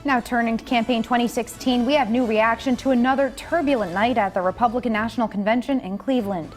Now turning to campaign 2016, we have new reaction to another turbulent night at the Republican National Convention in Cleveland.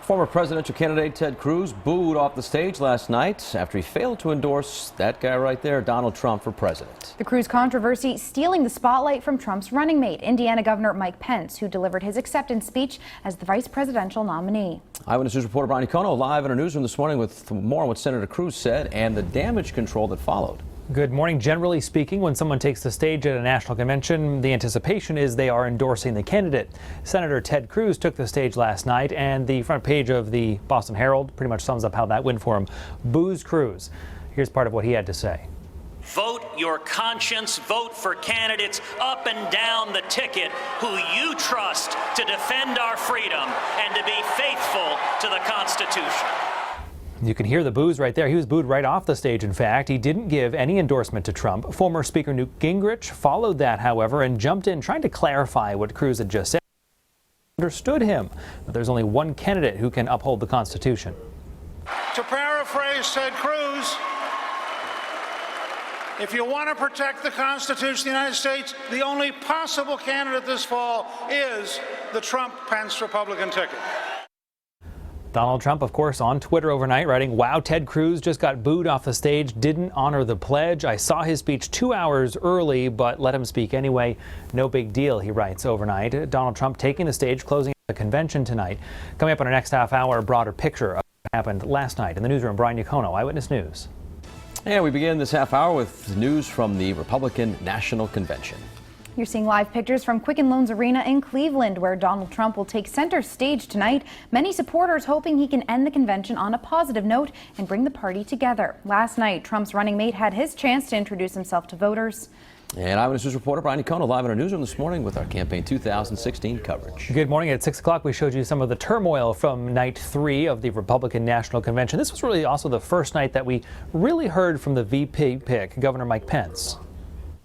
Former presidential candidate Ted Cruz booed off the stage last night after he failed to endorse that guy right there, Donald Trump, for president. The Cruz controversy stealing the spotlight from Trump's running mate, Indiana Governor Mike Pence, who delivered his acceptance speech as the vice presidential nominee. Eyewitness News reporter Brian Econo live in our newsroom this morning with more on what Senator Cruz said and the damage control that followed. Good morning. Generally speaking, when someone takes the stage at a national convention, the anticipation is they are endorsing the candidate. Senator Ted Cruz took the stage last night, and the front page of the Boston Herald pretty much sums up how that went for him. Boos Cruz. Here's part of what he had to say. Vote your conscience. Vote for candidates up and down the ticket who you trust to defend our freedom and to be faithful to the Constitution. You can hear the boos right there. He was booed right off the stage, in fact. He didn't give any endorsement to Trump. Former Speaker Newt Gingrich followed that, however, and jumped in trying to clarify what Cruz had just said. Understood him, that there's only one candidate who can uphold the Constitution. To paraphrase Ted Cruz, if you want to protect the Constitution of the United States, the only possible candidate this fall is the Trump-Pence Republican ticket. Donald Trump, of course, on Twitter overnight, writing, "Wow, Ted Cruz just got booed off the stage, didn't honor the pledge. I saw his speech 2 hours early, but let him speak anyway. No big deal," he writes overnight. Donald Trump taking the stage, closing the convention tonight. Coming up in our next half hour, a broader picture of what happened last night. In the newsroom, Brian Econo, Eyewitness News. And we begin this half hour with news from the Republican National Convention. You're seeing live pictures from Quicken Loans Arena in Cleveland, where Donald Trump will take center stage tonight. Many supporters hoping he can end the convention on a positive note and bring the party together. Last night, Trump's running mate had his chance to introduce himself to voters. And Eyewitness News reporter Brian Econo live in our newsroom this morning with our campaign 2016 coverage. Good morning. At 6 o'clock, we showed you some of the turmoil from night 3 of the Republican National Convention. This was really also the first night that we really heard from the VP pick, Governor Mike Pence.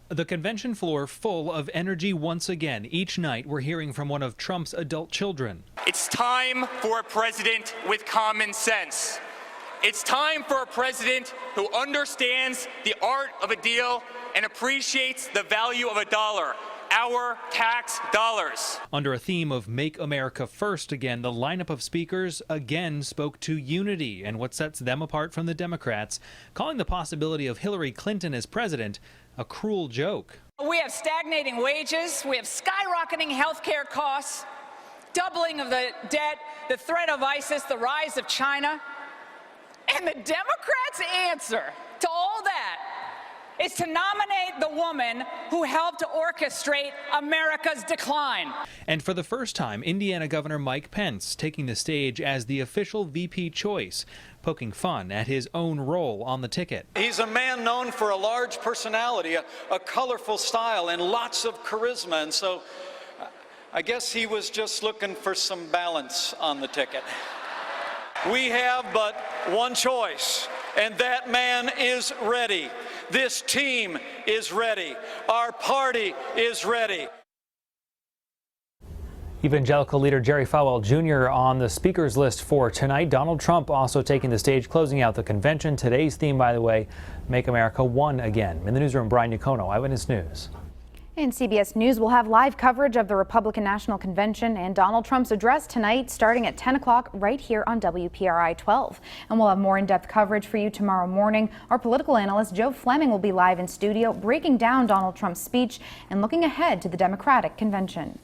The convention floor full of energy once again. Each night we're hearing from one of Trump's adult children. It's time for a president with common sense. It's time for a president who understands the art of a deal and appreciates the value of a dollar, our tax dollars. Under a theme of Make America First again, the lineup of speakers again spoke to unity and what sets them apart from the Democrats, calling the possibility of Hillary Clinton as president a cruel joke. We have stagnating wages, we have skyrocketing health care costs, doubling of the debt, the threat of ISIS, the rise of China. And the Democrats' answer to all that is to nominate the woman who helped to orchestrate America's decline. And for the first time, Indiana Governor Mike Pence taking the stage as the official VP choice, poking fun at his own role on the ticket. He's a man known for a large personality, a colorful style, and lots of charisma. And so I guess he was just looking for some balance on the ticket. We have but one choice, and that man is ready. This team is ready. Our party is ready. Evangelical leader Jerry Falwell Jr. on the speakers list for tonight. Donald Trump also taking the stage, closing out the convention. Today's theme, by the way, Make America One Again. In the newsroom, Brian Econo, Eyewitness News. And CBS News will have live coverage of the Republican National Convention and Donald Trump's address tonight starting at 10 o'clock right here on WPRI 12. And we'll have more in-depth coverage for you tomorrow morning. Our political analyst Joe Fleming will be live in studio breaking down Donald Trump's speech and looking ahead to the Democratic convention.